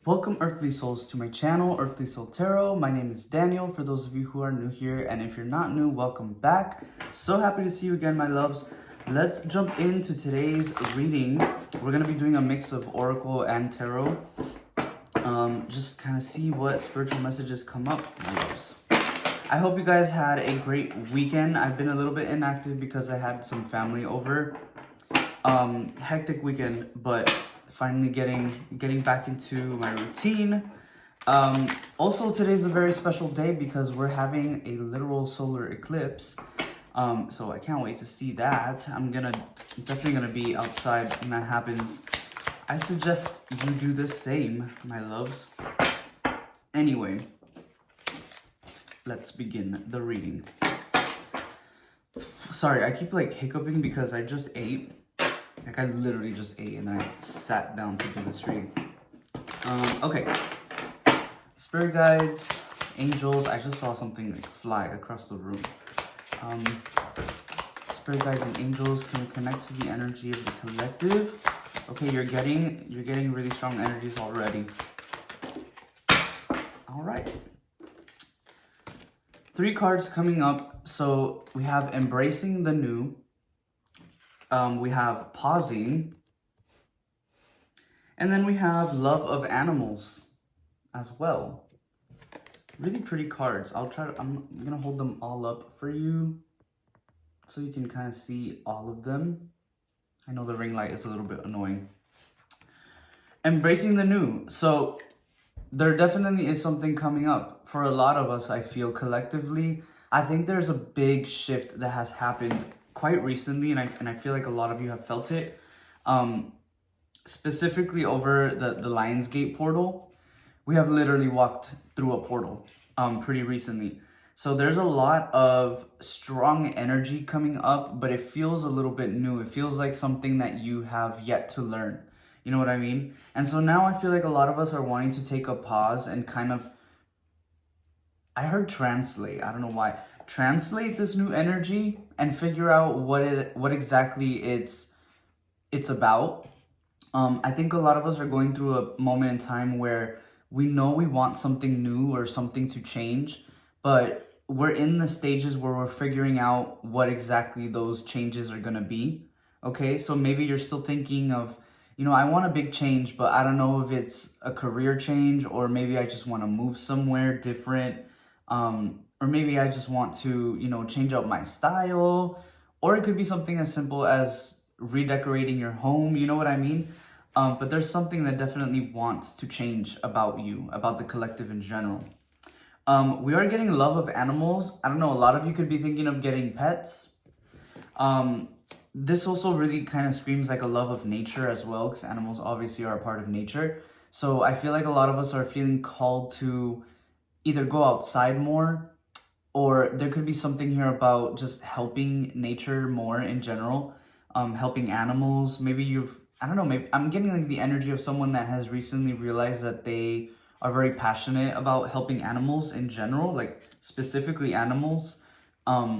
Welcome Earthly Souls to my channel, Earthly Soul Tarot. My name is Daniel, for those of you who are new here, and if you're not new, welcome back. So happy to see you again, my loves. Let's jump into today's reading. We're going to be doing a mix of Oracle and Tarot. Just kind of see what spiritual messages come up, my loves. I hope you guys had a great weekend. I've been a little bit inactive because I had some family over. Hectic weekend, but finally getting back into my routine. Also, today's a very special day because we're having a literal solar eclipse. So I can't wait to see that. I'm definitely gonna be outside when that happens. I suggest you do the same, my loves. Anyway, let's begin the reading. Sorry, I keep like hiccuping because I just ate. Like I literally just ate and then I sat down to do this reading. Okay. Spirit guides, angels. I just saw something like fly across the room. Spirit guides and angels can connect to the energy of the collective. Okay, you're getting really strong energies already. All right. 3 cards coming up. So we have embracing the new. We have pausing, and then we have love of animals as well. Really pretty cards. I'm gonna hold them all up for you so you can kind of see all of them. I know the ring light is a little bit annoying. Embracing the new. So there definitely is something coming up for a lot of us. I feel collectively, I think there's a big shift that has happened quite recently, and I feel like a lot of you have felt it, specifically over the Lionsgate portal. We have literally walked through a portal pretty recently, so there's a lot of strong energy coming up, but it feels a little bit new. It feels like something that you have yet to learn, you know what I mean? And so now I feel like a lot of us are wanting to take a pause and kind of, I heard translate, I don't know why, translate this new energy and figure out what exactly it's about. I think a lot of us are going through a moment in time where we know we want something new or something to change, but we're in the stages where we're figuring out what exactly those changes are going to be. Okay, so maybe you're still thinking of, I want a big change, but I don't know if it's a career change, or maybe I just want to move somewhere different. Or maybe I just want to, change up my style, or it could be something as simple as redecorating your home, you know what I mean? But there's something that definitely wants to change about you, about the collective in general. We are getting love of animals. I don't know, a lot of you could be thinking of getting pets. This also really kind of screams like a love of nature as well, because animals obviously are a part of nature. So I feel like a lot of us are feeling called to either go outside more, or there could be something here about just helping nature more in general, helping animals. Maybe I don't know, maybe I'm getting like the energy of someone that has recently realized that they are very passionate about helping animals in general, like specifically animals. I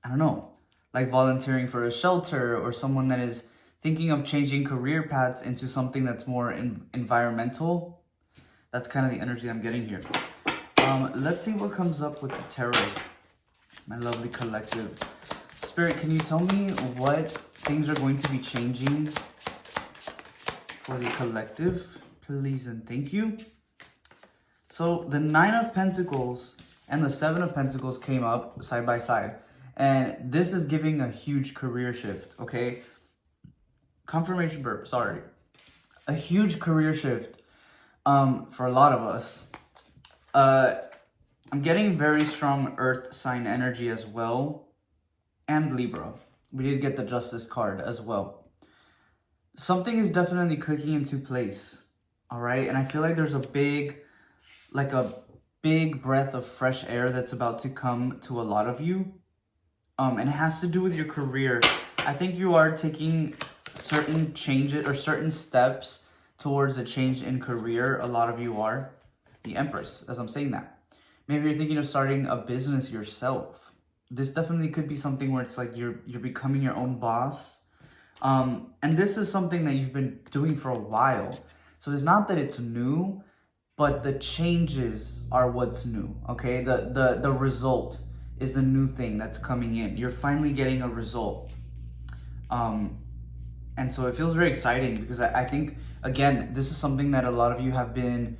don't know, like volunteering for a shelter, or someone that is thinking of changing career paths into something that's more environmental. That's kind of the energy I'm getting here. Let's see what comes up with the tarot, my lovely collective. Spirit, can you tell me what things are going to be changing for the collective, please and thank you? So the 9 of Pentacles and the 7 of Pentacles came up side by side, and this is giving a huge career shift, okay? Confirmation burp, sorry. A huge career shift for a lot of us. I'm getting very strong earth sign energy as well, and Libra. We did get the Justice card as well. Something is definitely clicking into place, all right? And I feel like there's a big breath of fresh air that's about to come to a lot of you. And it has to do with your career. I think you are taking certain changes or certain steps towards a change in career. A lot of you are. The Empress, as I'm saying that. Maybe you're thinking of starting a business yourself. This definitely could be something where it's like you're becoming your own boss. And this is something that you've been doing for a while. So it's not that it's new, but the changes are what's new, okay? The result is a new thing that's coming in. You're finally getting a result. And so it feels very exciting because I think, again, this is something that a lot of you have been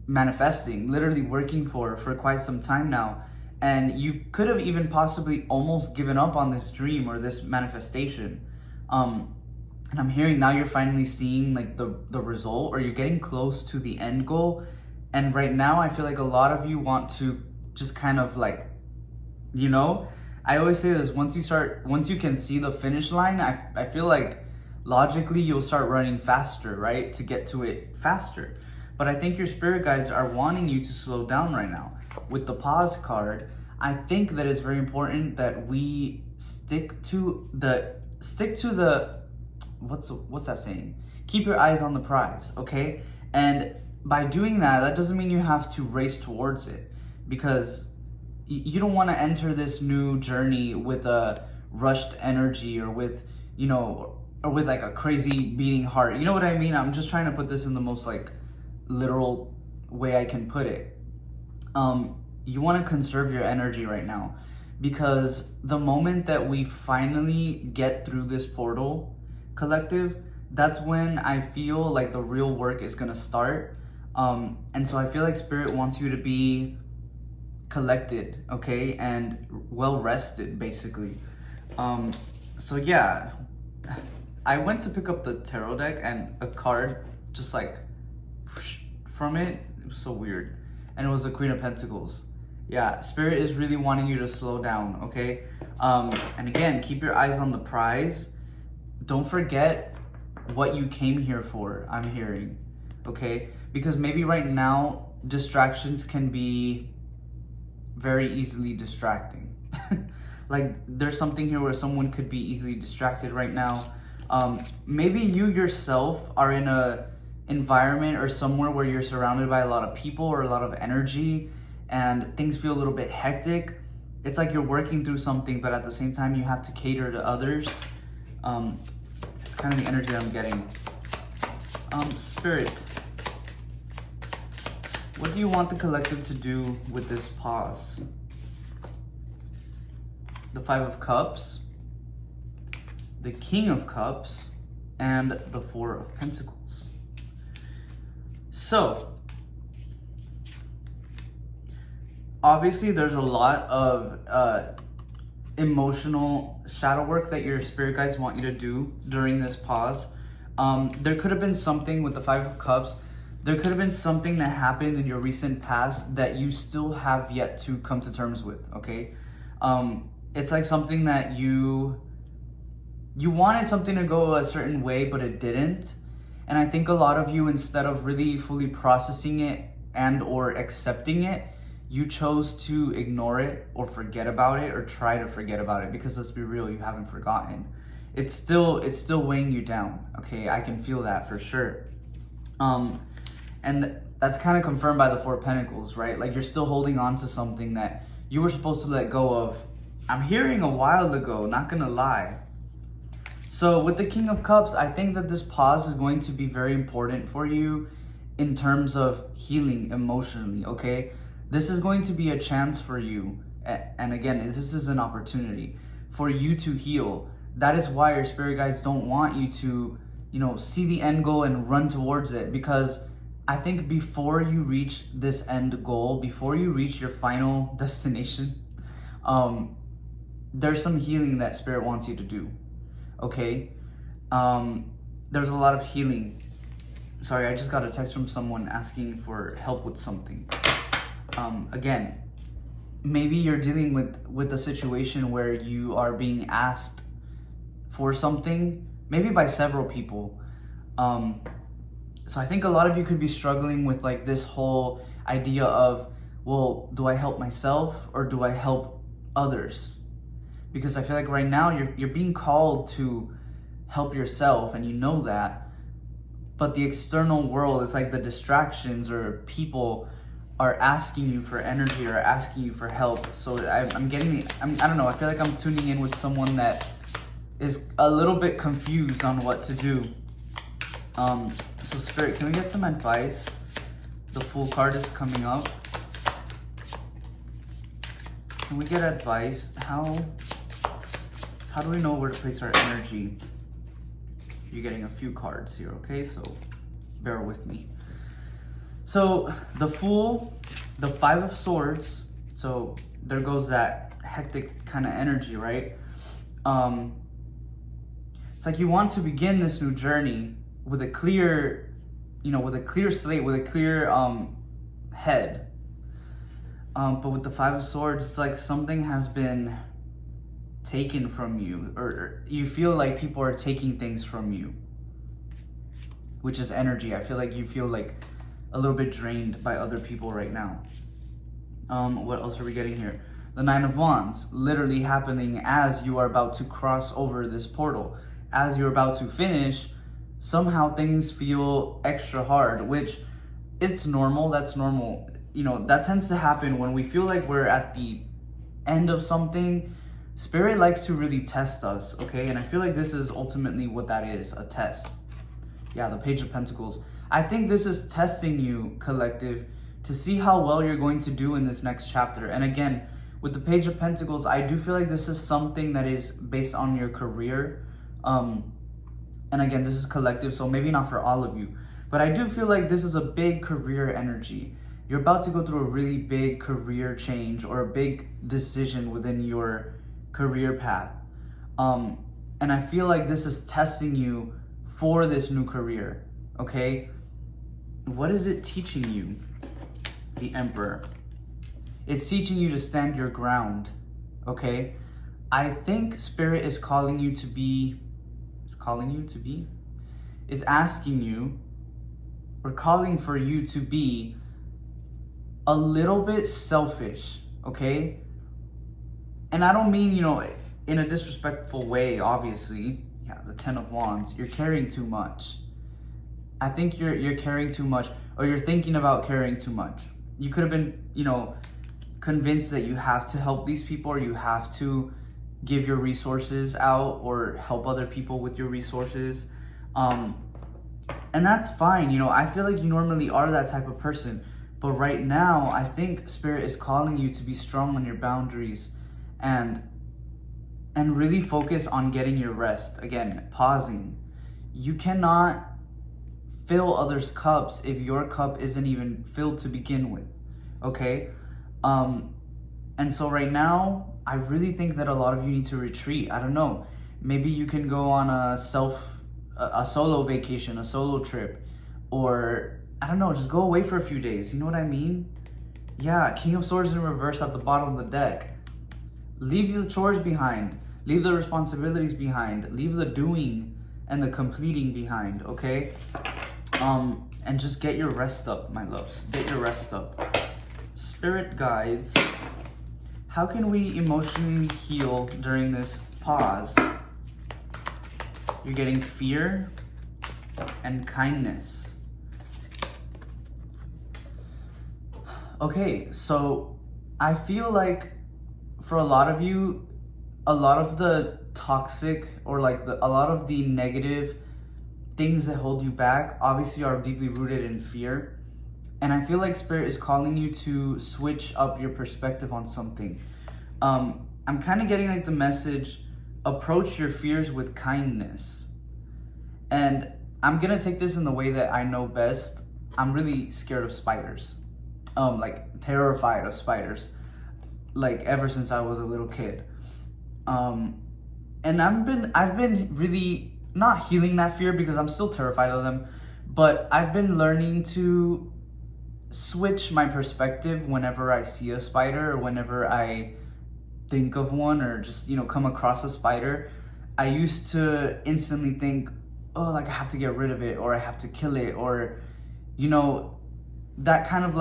manifesting, literally working for quite some time now. And you could have even possibly almost given up on this dream or this manifestation. And I'm hearing now you're finally seeing like the result, or you're getting close to the end goal. And right now I feel like a lot of you want to just kind of like, you know, I always say this, once you can see the finish line, I feel like logically you'll start running faster, right? To get to it faster. But I think your spirit guides are wanting you to slow down right now. With the pause card, I think that it's very important that we stick to the what's that saying? Keep your eyes on the prize, okay? And by doing that, that doesn't mean you have to race towards it, because you don't want to enter this new journey with a rushed energy, or with, you know, or with like a crazy beating heart. You know what I mean? I'm just trying to put this in the most like literal way I can put it. You want to conserve your energy right now, because the moment that we finally get through this portal, collective, that's when I feel like the real work is going to start. And so I feel like spirit wants you to be collected, okay, and well rested, basically. So yeah, I went to pick up the tarot deck and a card just like from it. It was so weird, and it was the Queen of Pentacles. Yeah, spirit is really wanting you to slow down, okay? And again, keep your eyes on the prize. Don't forget what you came here for, I'm hearing, okay? Because maybe right now distractions can be very easily distracting. Like there's something here where someone could be easily distracted right now. Maybe you yourself are in a environment or somewhere where you're surrounded by a lot of people or a lot of energy, and things feel a little bit hectic. It's like you're working through something, but at the same time you have to cater to others. It's kind of the energy I'm getting. Spirit, what do you want the collective to do with this pause? The Five of Cups, the King of Cups, and the Four of Pentacles. So, obviously there's a lot of emotional shadow work that your spirit guides want you to do during this pause. There could have been something with the Five of Cups. There could have been something that happened in your recent past that you still have yet to come to terms with, okay? It's like something that you wanted something to go a certain way, but it didn't. And I think a lot of you, instead of really fully processing it and or accepting it, you chose to ignore it or forget about it or try to forget about it, because let's be real, you haven't forgotten. It's still weighing you down, okay? I can feel that for sure. And that's kind of confirmed by the Four of Pentacles, right? Like you're still holding on to something that you were supposed to let go of, I'm hearing, a while ago, not gonna lie. So with the King of Cups, I think that this pause is going to be very important for you in terms of healing emotionally, okay? This is going to be a chance for you, and again, this is an opportunity for you to heal. That is why your spirit guides don't want you to, you know, see the end goal and run towards it, because I think before you reach this end goal, before you reach your final destination, there's some healing that spirit wants you to do, okay? There's a lot of healing. Sorry, I just got a text from someone asking for help with something. Again, maybe you're dealing with a situation where you are being asked for something, maybe by several people. So I think a lot of you could be struggling with like this whole idea of, well, do I help myself or do I help others? Because I feel like right now you're being called to help yourself, and you know that, but the external world, it's like the distractions or people are asking you for energy or asking you for help. So I'm getting, I don't know, I feel like I'm tuning in with someone that is a little bit confused on what to do. So Spirit, can we get some advice? The Fool card is coming up. Can we get advice? How do we know where to place our energy? You're getting a few cards here, okay? So bear with me. So the Fool, the Five of Swords, so there goes that hectic kind of energy, right? It's like you want to begin this new journey with a clear, with a clear slate, with a clear head. But with the Five of Swords, it's like something has been taken from you, or you feel like people are taking things from you, which is energy. I feel like you feel like a little bit drained by other people right now. What else are we getting here? The Nine of Wands, literally happening as you are about to cross over this portal. As you're about to finish, somehow things feel extra hard, which it's normal. That's normal. That tends to happen when we feel like we're at the end of something. Spirit likes to really test us, okay? And I feel like this is ultimately what that is, a test. Yeah, the Page of Pentacles. I think this is testing you, collective, to see how well you're going to do in this next chapter. And again, with the Page of Pentacles, I do feel like this is something that is based on your career. And again, this is collective, so maybe not for all of you. But I do feel like this is a big career energy. You're about to go through a really big career change or a big decision within your career path. And I feel like this is testing you for this new career, okay? What is it teaching you? The Emperor. It's teaching you to stand your ground, okay? I think Spirit is calling you to be, is asking you, or calling for you to be a little bit selfish, okay? And I don't mean, in a disrespectful way, obviously. Yeah, the Ten of Wands. You're carrying too much. I think you're carrying too much, or you're thinking about carrying too much. You could have been, convinced that you have to help these people, or you have to give your resources out or help other people with your resources. And that's fine. I feel like you normally are that type of person. But right now, I think Spirit is calling you to be strong on your boundaries and really focus on getting your rest. Again, pausing. You cannot fill others' cups if your cup isn't even filled to begin with, okay? And so right now, I really think that a lot of you need to retreat. I don't know. Maybe you can go on a solo vacation, a solo trip, or I don't know, just go away for a few days. You know what I mean? Yeah, King of Swords in reverse at the bottom of the deck. Leave the chores behind. Leave the responsibilities behind. Leave the doing and the completing behind, okay? And just get your rest up, my loves. Get your rest up. Spirit guides, how can we emotionally heal during this pause? You're getting fear and kindness. Okay, so I feel like for a lot of you, a lot of the toxic or a lot of the negative things that hold you back obviously are deeply rooted in fear. And I feel like Spirit is calling you to switch up your perspective on something. I'm kind of getting the message, approach your fears with kindness. And I'm gonna take this in the way that I know best. I'm really scared of spiders. Terrified of spiders. Ever since I was a little kid. And I've been really not healing that fear because I'm still terrified of them, but I've been learning to switch my perspective whenever I see a spider or whenever I think of one or just, come across a spider. I used to instantly think, oh, I have to get rid of it, or I have to kill it, or, that kind of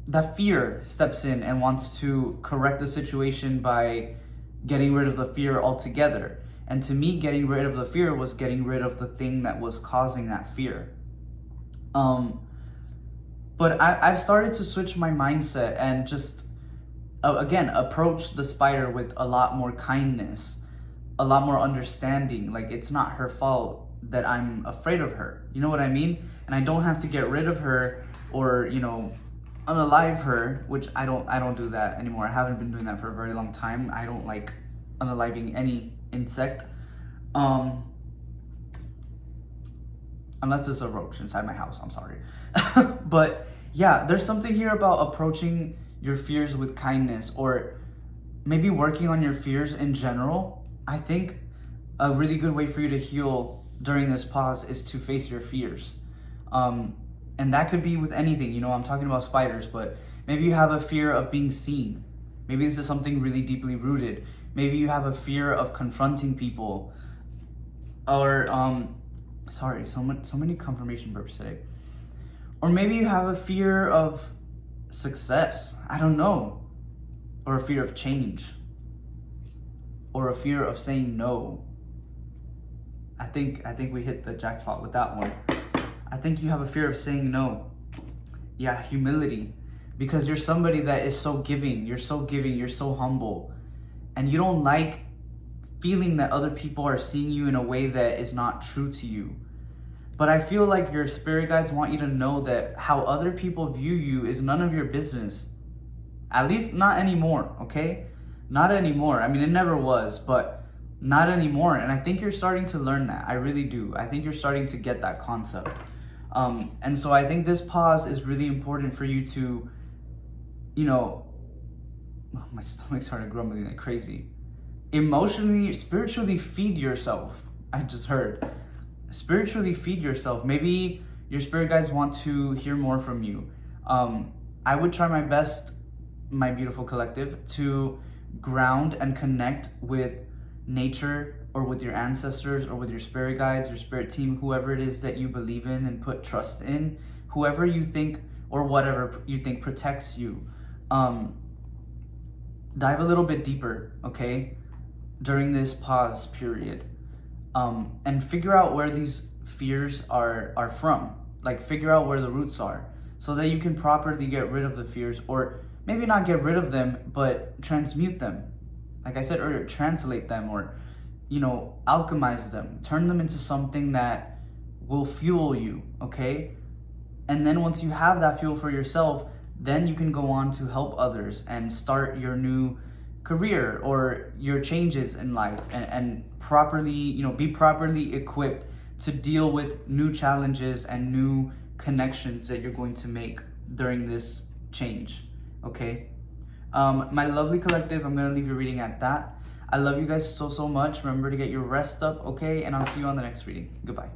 that fear steps in and wants to correct the situation by getting rid of the fear altogether. And to me, getting rid of the fear was getting rid of the thing that was causing that fear. But I've started to switch my mindset and just, again, approach the spider with a lot more kindness, a lot more understanding. It's not her fault. that I'm afraid of her. You know what I mean? And I don't have to get rid of her or, you know, unalive her, which I don't do that anymore. I haven't been doing that for a very long time. I don't like unaliving any insect. Unless it's a roach inside my house, I'm sorry. But yeah, there's something here about approaching your fears with kindness, or maybe working on your fears in general. I think a really good way for you to heal during this pause is to face your fears. And that could be with anything, you know, I'm talking about spiders, but maybe you have a fear of being seen. Maybe this is something really deeply rooted. Maybe you have a fear of confronting people, or sorry, so many confirmation burps today. Or maybe you have a fear of success, I don't know, or a fear of change, or a fear of saying no. I think we hit the jackpot with that one. I think you have a fear of saying no. Yeah, humility, because you're somebody that is so giving, you're so humble, and you don't like feeling that other people are seeing you in a way that is not true to you. But I feel like your spirit guides want you to know that how other people view you is none of your business. At least not anymore, okay? Not anymore. I mean, it never was, but not anymore. And I think you're starting to learn that. I really do. I think you're starting to get that concept. And so I think this pause is really important for you to, you know, oh, my stomach started grumbling like crazy. Emotionally, spiritually feed yourself. I just heard. Spiritually feed yourself. Maybe your spirit guides want to hear more from you. I would try my best, my beautiful collective, to ground and connect with nature, or with your ancestors, or with your spirit guides, your spirit team, whoever it is that you believe in and put trust in, whoever you think or whatever you think protects you. Dive a little bit deeper, okay, during this pause period, and figure out where these fears are from. Like, figure out where the roots are, so that you can properly get rid of the fears, or maybe not get rid of them, but transmute them. Like I said earlier, translate them, or, you know, alchemize them, turn them into something that will fuel you, okay? And then once you have that fuel for yourself, then you can go on to help others and start your new career or your changes in life, and properly, you know, be properly equipped to deal with new challenges and new connections that you're going to make during this change, okay? My lovely collective, I'm going to leave your reading at that. I love you guys so much. Remember to get your rest up, okay? And I'll see you on the next reading. Goodbye.